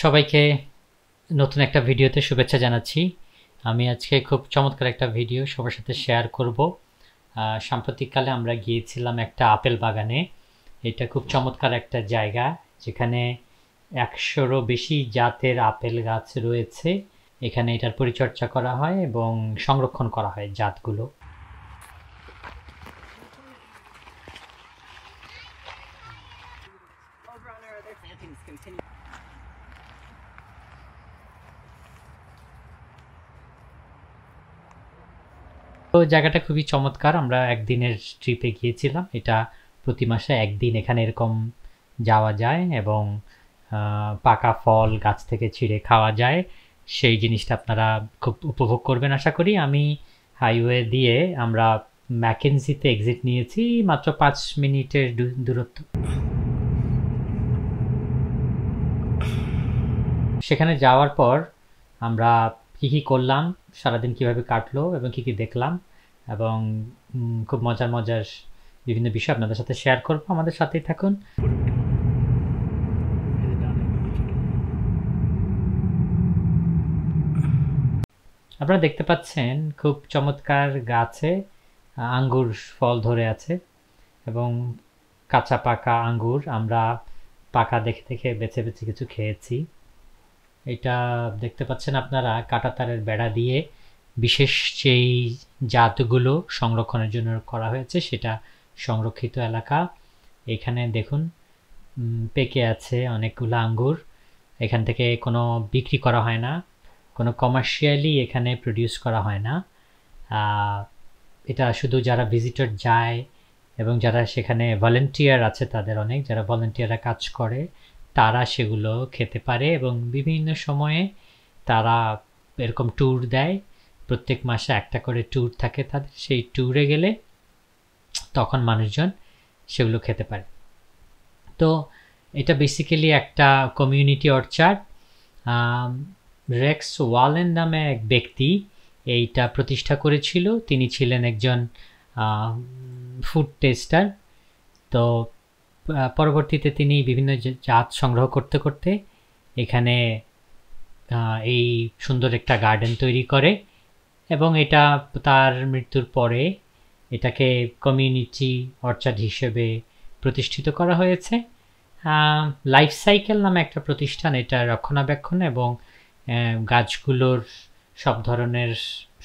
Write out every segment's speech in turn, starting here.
সবাইকে নতুন একটা ভিডিওতে শুভেচ্ছা জানাচ্ছি। আমি আজকে খুব চমৎকার একটা ভিডিও সবার সাথে শেয়ার করব। সাম্প্রতিককালে আমরা গিয়েছিলাম একটা আপেল বাগানে। এটা খুব চমৎকার একটা জায়গা যেখানে 100-রও বেশি জাতের আপেল গাছ রয়েছে। এখানে এটার পরিচর্যা করা হয় এবং সংরক্ষণ করা হয় জাতগুলো। তো জায়গাটা খুবই চমৎকার। আমরা একদিনের ট্রিপে গিয়েছিলাম। এটা প্রতি মাসে একদিন এখানে এরকম যাওয়া যায় এবং পাকা ফল গাছ থেকে ছিঁড়ে খাওয়া যায়। সেই জিনিসটা আপনারা খুব উপভোগ করবেন আশা করি। আমি হাইওয়ে দিয়ে আমরা ম্যাকেনজিতে এক্সিট নিয়েছি, মাত্র 5 মিনিটের দূরত্ব। সেখানে যাওয়ার পর আমরা কী করলাম, সারাদিন কিভাবে কাটলো এবং কী দেখলাম এবং খুব মজার মজার বিভিন্ন বিষয় আপনাদের সাথে শেয়ার করব। আমাদের সাথেই থাকুন। আপনারা দেখতে পাচ্ছেন খুব চমৎকার গাছে আঙ্গুর ফল ধরে আছে এবং কাঁচা পাকা আঙ্গুর আমরা পাকা দেখে দেখে বেছে বেছে কিছু খেয়েছি। এটা দেখতে পাচ্ছেন আপনারা কাঁটাতারের বেড়া দিয়ে বিশেষ যেই জাতগুলো সংরক্ষণের জন্য করা হয়েছে সেটা সংরক্ষিত এলাকা। এখানে দেখুন পেকে আছে অনেকগুলো আঙ্গুর। এখান থেকে কোনো বিক্রি করা হয় না, কোনো কমার্শিয়ালি এখানে প্রডিউস করা হয় না। এটা শুধু যারা ভিজিটর যায় এবং যারা সেখানে ভলেন্টিয়ার আছে, তাদের অনেক যারা ভলেন্টিয়াররা কাজ করে তারা সেগুলো খেতে পারে এবং বিভিন্ন সময়ে তারা এরকম ট্যুর দেয়। প্রত্যেক মাসে একটা করে ট্যুর থাকে তাদের, সেই ট্যুরে গেলে তখন মানুষজন সেগুলো খেতে পারে। তো এটা বেসিক্যালি একটা কমিউনিটি অর্চার্ড। রেক্স ওয়ালেন নামে এক ব্যক্তি এইটা প্রতিষ্ঠা করেছিল। তিনি ছিলেন একজন ফুড টেস্টার। তো পরবর্তীতে তিনি বিভিন্ন জাত সংগ্রহ করতে করতে এখানে এই সুন্দর একটা গার্ডেন তৈরি করে এবং এটা তার মৃত্যুর পরে এটাকে কমিউনিটি অর্চার্ড হিসেবে প্রতিষ্ঠিত করা হয়েছে। লাইফ সাইকেল নামে একটা প্রতিষ্ঠান এটা রক্ষণাবেক্ষণ এবং গাছগুলোর সব ধরনের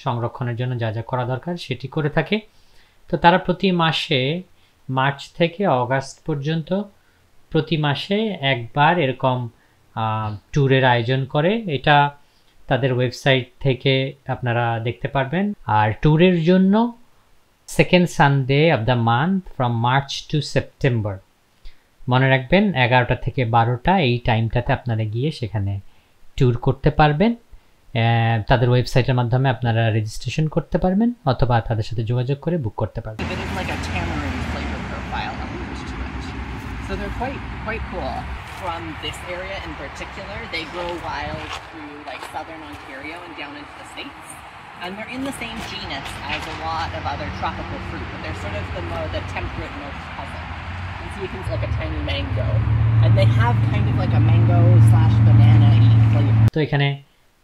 সংরক্ষণের জন্য যা যা করা দরকার সেটি করে থাকে। তো তারা প্রতি মাসে মার্চ থেকে অগাস্ট পর্যন্ত প্রতি মাসে একবার এরকম ট্যুরের আয়োজন করে। এটা তাদের ওয়েবসাইট থেকে আপনারা দেখতে পারবেন। আর ট্যুরের জন্য second Sunday of the month from March to September, মনে রাখবেন 11টা থেকে 12টা এই টাইমটাতে আপনারা গিয়ে সেখানে ট্যুর করতে পারবেন। তাদের ওয়েবসাইটের মাধ্যমে আপনারা রেজিস্ট্রেশন করতে পারবেন অথবা তাদের সাথে যোগাযোগ করে বুক করতে পারবেন। So they're quite cool. From this area in particular, they grow wild through like southern Ontario and down into the States. And they're in the same genus as a lot of other tropical fruit, but they're sort of the temperate most cousin. And so you can see like a tiny mango. And they have kind of like a mango/banana-y flavor. তো এখানে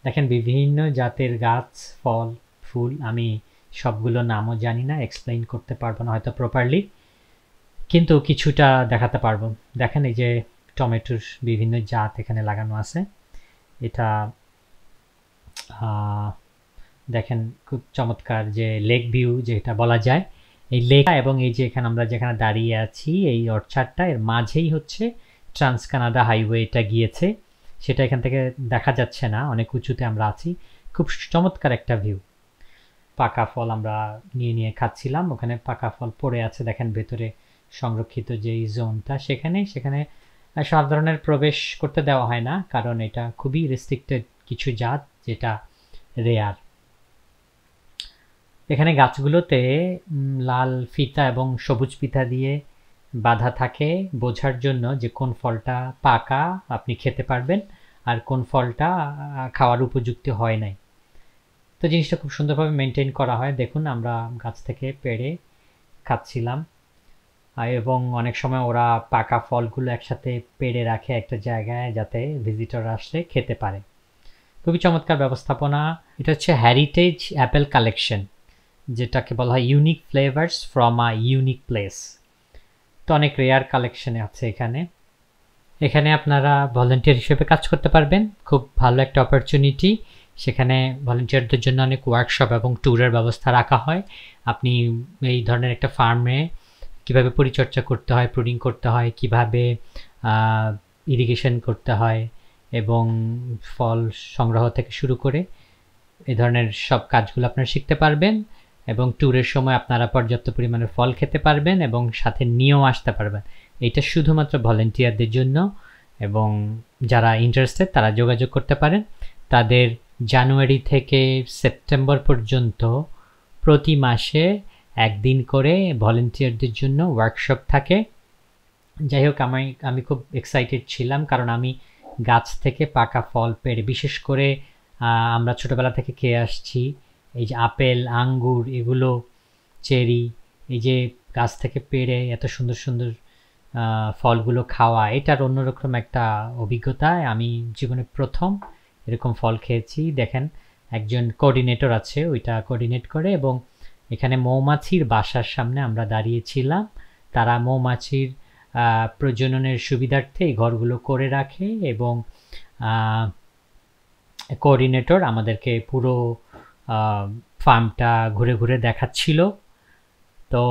দেখেন বিভিন্ন জাতের গাছ, ফল, ফুল। আমি সবগুলো নামও জানি না, এক্সপ্লেইন করতে পারবো না হয়তো প্রপারলি, কিন্তু কিছুটা দেখাতে পারবো। দেখেন এই যে টমেটোর বিভিন্ন জাত এখানে লাগানো আছে। এটা দেখেন খুব চমৎকার যে লেক ভিউ যেটা বলা যায়, এই লেক এবং এই যে এখানে আমরা যেখানে দাঁড়িয়ে আছি এই অর্চার্ডটা, এর মাঝেই হচ্ছে ট্রান্স কানাডা হাইওয়েটা গিয়েছে। সেটা এখান থেকে দেখা যাচ্ছে না, অনেক উঁচুতে আমরা আছি। খুব চমৎকার একটা ভিউ। পাকা ফল আমরা নিয়ে খাচ্ছিলাম, ওখানে পাকা ফল পড়ে আছে দেখেন ভেতরে সংরক্ষিত যেই জোনটা, সেখানে সব ধরনের প্রবেশ করতে দেওয়া হয় না, কারণ এটা খুবই রেস্ট্রিক্টেড কিছু জাত যেটা রেয়ার। এখানে গাছগুলোতে লাল ফিতা এবং সবুজ ফিতা দিয়ে বাঁধা থাকে বোঝার জন্য যে কোন ফলটা পাকা আপনি খেতে পারবেন আর কোন ফলটা খাওয়ার উপযুক্ত হয় নাই। তো জিনিসটা খুব সুন্দরভাবে মেনটেন করা হয়। দেখুন আমরা গাছ থেকে পেড়ে খাচ্ছিলাম। এবং অনেক সময় ওরা পাকা ফলগুলো একসাথে পেড়ে রাখে একটা জায়গায় যাতে ভিজিটর আসলে খেতে পারে। খুবই চমৎকার ব্যবস্থাপনা। এটা হচ্ছে হেরিটেজ অ্যাপেল কালেকশন, যেটাকে বলা হয় unique flavours from a unique place. তো অনেক রেয়ার কালেকশনে আছে এখানে। এখানে আপনারা ভলেন্টিয়ার হিসেবে কাজ করতে পারবেন, খুব ভালো একটা অপরচুনিটি। সেখানে ভলেন্টিয়ারদের জন্য অনেক ওয়ার্কশপ এবং ট্যুরের ব্যবস্থা রাখা হয়। আপনি এই ধরনের একটা ফার্মে কিভাবে পরিচর্যা করতে হয়, প্রুডিং করতে হয়, কিভাবে ইরিগেশন করতে হয় এবং ফল সংগ্রহ থেকে শুরু করে এই ধরনের সব কাজগুলো আপনারা শিখতে পারবেন এবং ট্যুরের সময় আপনারা পর্যাপ্ত পরিমাণে ফল খেতে পারবেন এবং সাথে নিয়েও আসতে পারবেন। এটা শুধুমাত্র ভলেন্টিয়ারদের জন্য, এবং যারা ইন্টারেস্টেড তারা যোগাযোগ করতে পারেন। তাদের জানুয়ারি থেকে সেপ্টেম্বর পর্যন্ত প্রতি মাসে একদিন করে ভলেন্টিয়ারদের জন্য ওয়ার্কশপ থাকে। যাই হোক, আমি খুব এক্সাইটেড ছিলাম, কারণ আমি গাছ থেকে পাকা ফল পেড়ে, বিশেষ করে আমরা ছোটোবেলা থেকে খেয়ে আসছি এই যে আপেল, আঙ্গুর, এগুলো চেরি, এই যে গাছ থেকে পেড়ে এত সুন্দর সুন্দর ফলগুলো খাওয়া, এটার অন্যরকম একটা অভিজ্ঞতা। আমি জীবনে প্রথম এরকম ফল খেয়েছি। দেখেন, একজন কোঅর্ডিনেটর আছে, ওইটা কোঅর্ডিনেট করে, এবং এখানে মৌমাছির বাসার সামনে আমরা দাঁড়িয়েছিলাম। তারা মৌমাছির প্রজননের সুবিধার্থে এই ঘরগুলো করে রাখে, এবং কোঅর্ডিনেটর আমাদেরকে পুরো ফার্মটা ঘুরে ঘুরে দেখাচ্ছিল। তো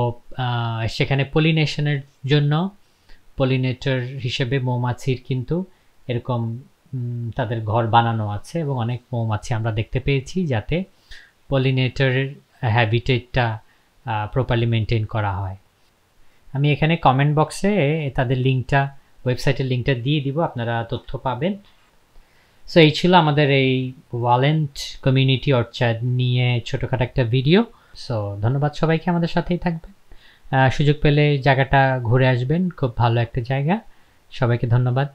সেখানে পলিনেশনের জন্য পলিনেটর হিসেবে মৌমাছির কিন্তু এরকম তাদের ঘর বানানো আছে, এবং অনেক মৌমাছি আমরা দেখতে পেয়েছি, যাতে পলিনেটরের হ্যাবিটেটটা প্রপারলি মেনটেন করা হয়। আমি এখানে কমেন্ট বক্সে তাদের লিঙ্কটা, ওয়েবসাইটের লিঙ্কটা দিয়ে দিব, আপনারা তথ্য পাবেন। সো এই ছিল আমাদের এই ওয়ালেন্ট কমিউনিটি অর্চার্ড নিয়ে ছোটোখাটো একটা ভিডিও। সো ধন্যবাদ সবাইকে, আমাদের সাথেই থাকবেন, সুযোগ পেলে জায়গাটা ঘুরে আসবেন, খুব ভালো একটা জায়গা। সবাইকে ধন্যবাদ।